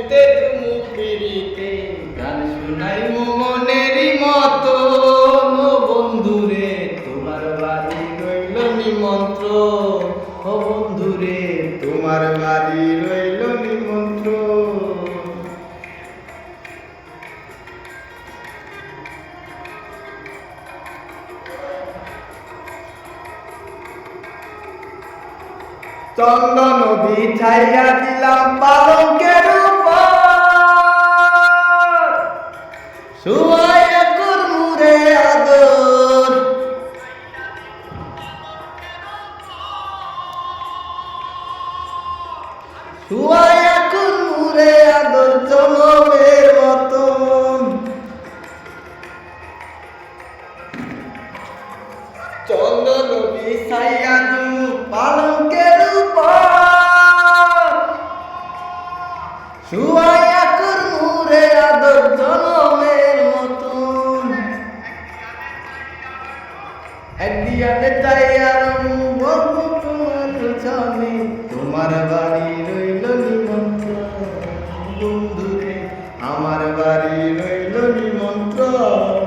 পিড়িতে তুমি পিড়িতে গান শুনাই মনেরই মতো বন্ধুরে তোমার বাড়ি রইল নিমন্ত্রণ ও বন্ধুরে তোমার বাড়ি রইল নিমন্ত্রণ। চন্দন বিছাইয়া দিলাম পালঙ্কের উপর, শুয়াইয়া করমুরে আদর। শুয়াইয়া করমুরে আদর জনমের মতন। চন্দন বিছাইয়া দিলাম পালঙ্কের উপর, শুয়াইয়া করমুরে আদর জনমের মতন। একদিয়াতে চাইয়া বলবো তোমার জানি তোমার বাড়ি রইল নিমন্ত্রণ বন্ধুরে আমার বাড়ি রইল নিমন্ত্রণ।